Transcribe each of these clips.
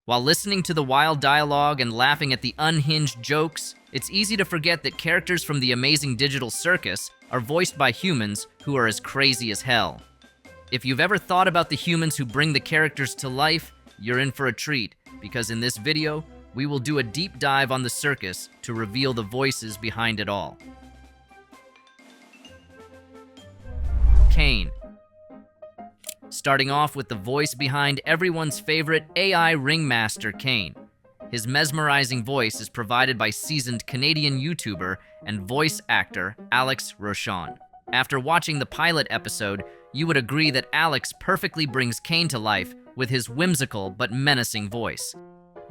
While listening to the wild dialogue and laughing at the unhinged jokes, it's easy to forget that characters from the Amazing Digital Circus are voiced by humans who are as crazy as hell. If you've ever thought about the humans who bring the characters to life, you're in for a treat, because in this video, we will do a deep dive on the circus to reveal the voices behind it all. Caine. Starting off with the voice behind everyone's favorite AI ringmaster, Caine. His mesmerizing voice is provided by seasoned Canadian YouTuber and voice actor Alex Rochon. After watching the pilot episode, you would agree that Alex perfectly brings Caine to life with his whimsical but menacing voice.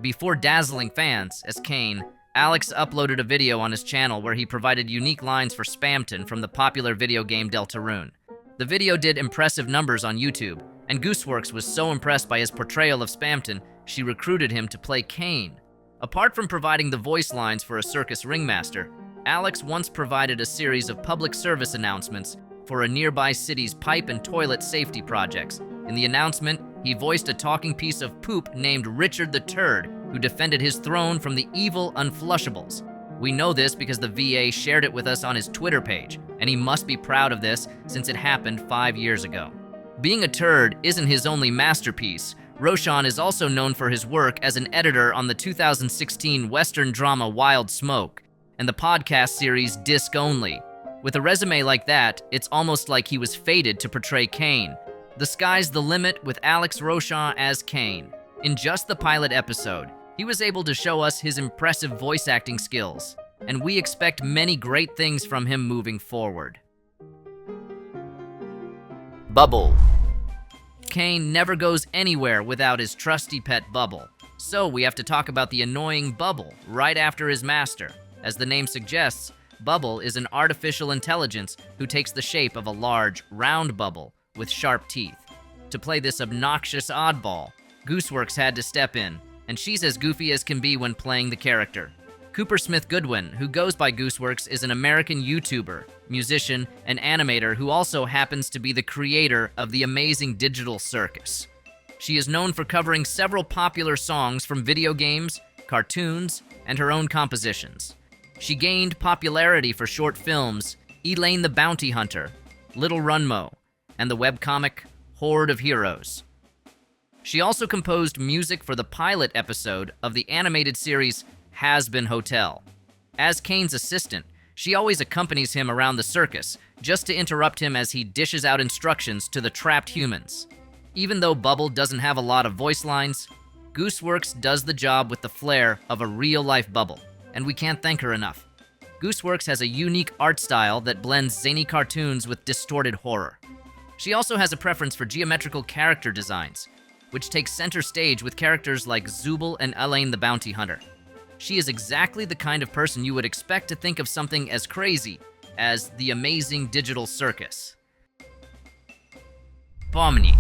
Before dazzling fans as Caine, Alex uploaded a video on his channel where he provided unique lines for Spamton from the popular video game Deltarune. The video did impressive numbers on YouTube, and Gooseworx was so impressed by his portrayal of Spamton, she recruited him to play Caine. Apart from providing the voice lines for a circus ringmaster, Alex once provided a series of public service announcements for a nearby city's pipe and toilet safety projects. In the announcement, he voiced a talking piece of poop named Richard the Turd, who defended his throne from the evil Unflushables. We know this because the VA shared it with us on his Twitter page, and he must be proud of this since it happened 5 years ago. Being a turd isn't his only masterpiece. Rochon is also known for his work as an editor on the 2016 Western drama Wild Smoke and the podcast series Disc Only. With a resume like that, it's almost like he was fated to portray Caine. The sky's the limit with Alex Rochon as Caine. In just the pilot episode, he was able to show us his impressive voice acting skills, and we expect many great things from him moving forward. Bubble. Caine never goes anywhere without his trusty pet Bubble, so we have to talk about the annoying Bubble right after his master. As the name suggests, Bubble is an artificial intelligence who takes the shape of a large, round bubble with sharp teeth. To play this obnoxious oddball, Gooseworx had to step in, and she's as goofy as can be when playing the character. Cooper Smith Goodwin, who goes by Gooseworx, is an American YouTuber, musician, and animator who also happens to be the creator of the Amazing Digital Circus. She is known for covering several popular songs from video games, cartoons, and her own compositions. She gained popularity for short films Elaine the Bounty Hunter, Little Runmo, and the webcomic Horde of Heroes. She also composed music for the pilot episode of the animated series Has-Been Hotel. As Caine's assistant, she always accompanies him around the circus, just to interrupt him as he dishes out instructions to the trapped humans. Even though Bubble doesn't have a lot of voice lines, Gooseworx does the job with the flair of a real-life Bubble, and we can't thank her enough. Gooseworx has a unique art style that blends zany cartoons with distorted horror. She also has a preference for geometrical character designs, which takes center stage with characters like Zooble and Elaine the Bounty Hunter. She is exactly the kind of person you would expect to think of something as crazy as the Amazing Digital Circus. Pomni.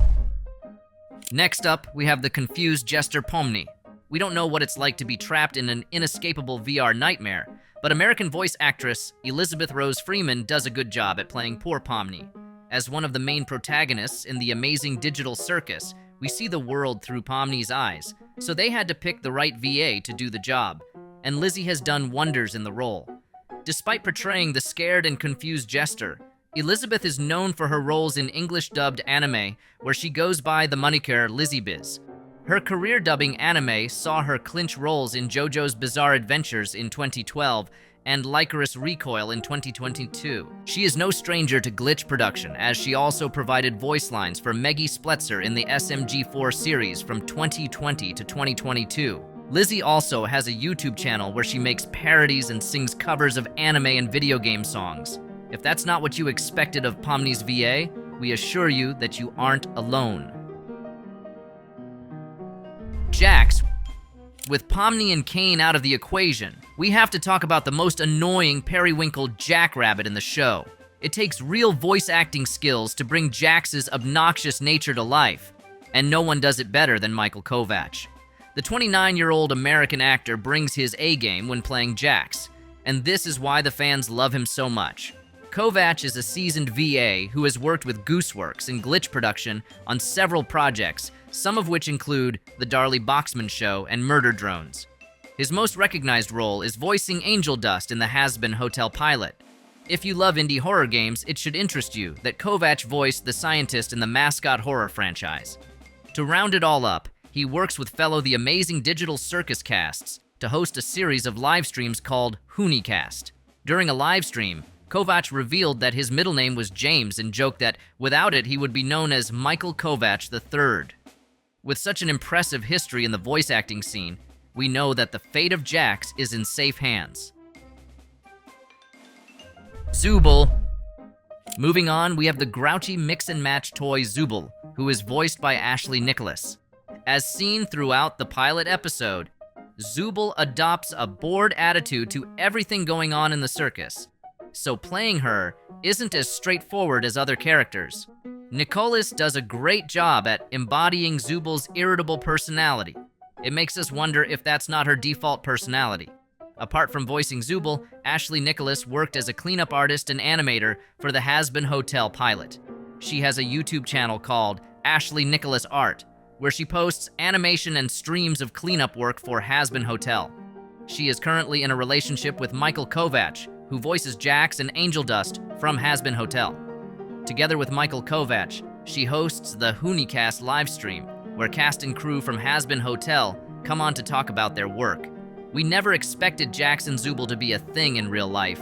Next up, we have the confused jester Pomni. We don't know what it's like to be trapped in an inescapable VR nightmare, but American voice actress Elizabeth Rose Freeman does a good job at playing poor Pomni. As one of the main protagonists in the Amazing Digital Circus, we see the world through Pomni's eyes, so they had to pick the right VA to do the job, and Lizzie has done wonders in the role. Despite portraying the scared and confused jester, Elizabeth is known for her roles in English-dubbed anime, where she goes by the moniker Lizzie Biz. Her career dubbing anime saw her clinch roles in JoJo's Bizarre Adventures in 2012 and Lycoris Recoil in 2022. She is no stranger to glitch production, as she also provided voice lines for Meggy Spletzer in the SMG4 series from 2020 to 2022. Lizzie also has a YouTube channel where she makes parodies and sings covers of anime and video game songs. If that's not what you expected of Pomni's VA, we assure you that you aren't alone. Jax. With Pomni and Caine out of the equation, we have to talk about the most annoying periwinkle jackrabbit in the show. It takes real voice acting skills to bring Jax's obnoxious nature to life, and no one does it better than Michael Kovach. The 29-year-old American actor brings his A-game when playing Jax, and this is why the fans love him so much. Kovach is a seasoned VA who has worked with Gooseworx in glitch production on several projects, some of which include The Darlie Boxman Show and Murder Drones. His most recognized role is voicing Angel Dust in the Has-Been Hotel pilot. If you love indie horror games, it should interest you that Kovacs voiced the scientist in the Mascot horror franchise. To round it all up, he works with fellow The Amazing Digital Circus casts to host a series of live streams called Hoonicast. During a live stream, Kovacs revealed that his middle name was James and joked that without it he would be known as Michael Kovacs III. With such an impressive history in the voice acting scene, we know that the fate of Jax is in safe hands. Zooble. Moving on, we have the grouchy mix-and-match toy Zooble, who is voiced by Ashley Nicholas. As seen throughout the pilot episode, Zooble adopts a bored attitude to everything going on in the circus, so playing her isn't as straightforward as other characters. Nicholas does a great job at embodying Zooble's irritable personality. It makes us wonder if that's not her default personality. Apart from voicing Zooble, Ashley Nicholas worked as a cleanup artist and animator for the Has-Been Hotel pilot. She has a YouTube channel called Ashley Nicholas Art, where she posts animation and streams of cleanup work for Has-Been Hotel. She is currently in a relationship with Michael Kovacs, who voices Jax and Angel Dust from Has-Been Hotel. Together with Michael Kovacs, she hosts the Hoonicast livestream, where cast and crew from Has-Been Hotel come on to talk about their work. We never expected Jax and Zooble to be a thing in real life,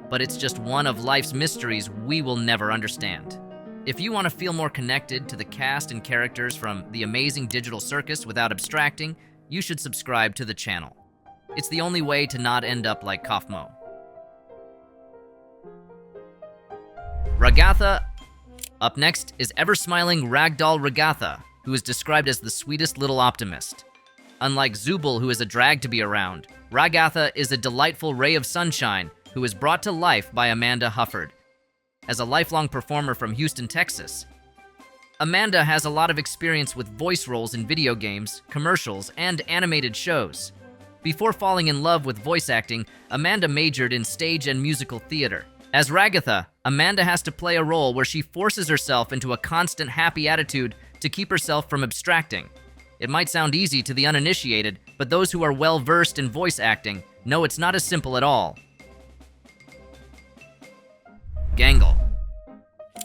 but it's just one of life's mysteries we will never understand. If you want to feel more connected to the cast and characters from the Amazing Digital Circus without abstracting, you should subscribe to the channel. It's the only way to not end up like Kaufmo. Ragatha. Up next is ever-smiling Ragdoll Ragatha, who is described as the sweetest little optimist. Unlike Zooble, who is a drag to be around, Ragatha is a delightful ray of sunshine who is brought to life by Amanda Hufford. As a lifelong performer from Houston, Texas, Amanda has a lot of experience with voice roles in video games, commercials, and animated shows. Before falling in love with voice acting, Amanda majored in stage and musical theater. As Ragatha, Amanda has to play a role where she forces herself into a constant happy attitude to keep herself from abstracting. It might sound easy to the uninitiated, but those who are well-versed in voice acting know it's not as simple at all. Gangle.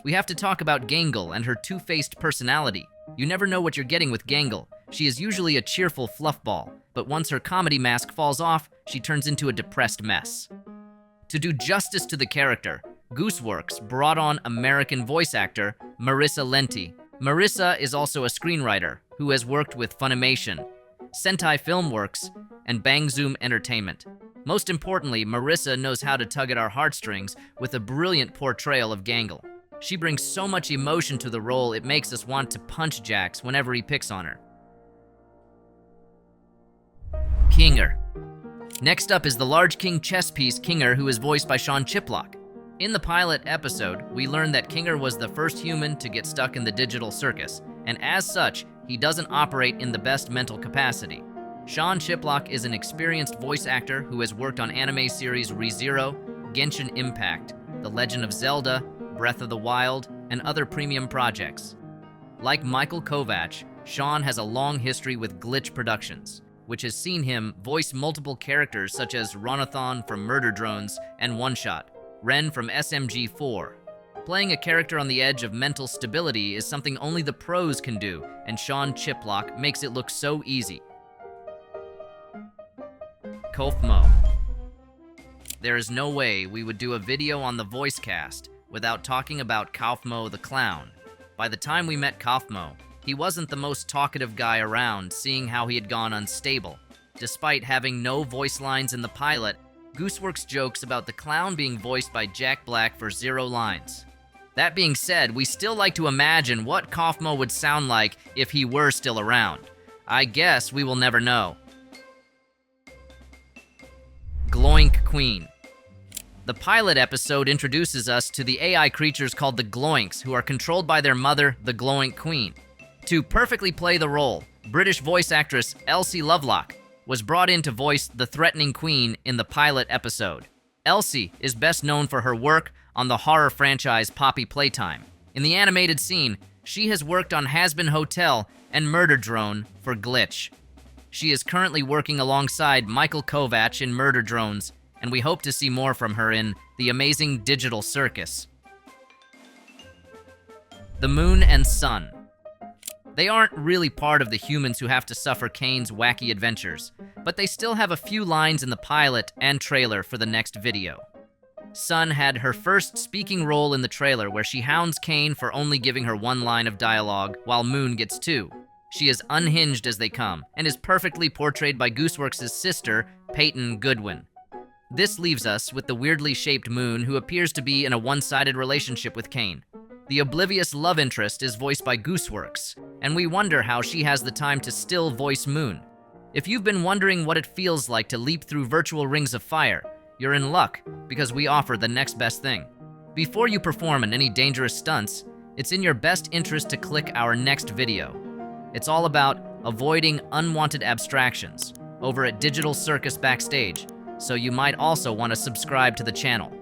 We have to talk about Gangle and her two-faced personality. You never know what you're getting with Gangle. She is usually a cheerful fluffball, but once her comedy mask falls off, she turns into a depressed mess. To do justice to the character, Gooseworx brought on American voice actor Marissa Lenti. Marissa is also a screenwriter who has worked with Funimation, Sentai Filmworks, and Bang Zoom Entertainment. Most importantly, Marissa knows how to tug at our heartstrings with a brilliant portrayal of Gangle. She brings so much emotion to the role it makes us want to punch Jax whenever he picks on her. Kinger. Next up is the large king chess piece Kinger, who is voiced by Sean Chiplock. In the pilot episode, we learned that Kinger was the first human to get stuck in the digital circus, and as such, he doesn't operate in the best mental capacity. Sean Chiplock is an experienced voice actor who has worked on anime series ReZero, Genshin Impact, The Legend of Zelda, Breath of the Wild, and other premium projects. Like Michael Kovacs, Sean has a long history with Glitch Productions, which has seen him voice multiple characters such as Ronathon from Murder Drones and One Shot, Ren from SMG4. Playing a character on the edge of mental stability is something only the pros can do, and Sean Chiplock makes it look so easy. Kaufmo. There is no way we would do a video on the voice cast without talking about Kaufmo the Clown. By the time we met Kaufmo, he wasn't the most talkative guy around, seeing how he had gone unstable. Despite having no voice lines in the pilot, Gooseworx jokes about the clown being voiced by Jack Black for 0 lines. That being said, we still like to imagine what Kaufmo would sound like if he were still around. I guess we will never know. Gloink Queen. The pilot episode introduces us to the AI creatures called the Gloinks, who are controlled by their mother, the Gloink Queen. To perfectly play the role, British voice actress Elsie Lovelock was brought in to voice the threatening queen in the pilot episode. Elsie is best known for her work on the horror franchise Poppy Playtime. In the animated scene, she has worked on Has-Been Hotel and Murder Drone for Glitch. She is currently working alongside Michael Kovac in Murder Drones, and we hope to see more from her in the Amazing Digital Circus. The Moon and Sun. They aren't really part of the humans who have to suffer Caine's wacky adventures, but they still have a few lines in the pilot and trailer for the next video. Sun had her first speaking role in the trailer where she hounds Caine for only giving her one line of dialogue, while Moon gets two. She is unhinged as they come, and is perfectly portrayed by Gooseworx' sister, Peyton Goodwin. This leaves us with the weirdly shaped Moon, who appears to be in a one-sided relationship with Caine. The oblivious love interest is voiced by Gooseworx, and we wonder how she has the time to still voice Moon. If you've been wondering what it feels like to leap through virtual rings of fire, you're in luck, because we offer the next best thing. Before you perform in any dangerous stunts, it's in your best interest to click our next video. It's all about avoiding unwanted abstractions over at Digital Circus Backstage, so you might also want to subscribe to the channel.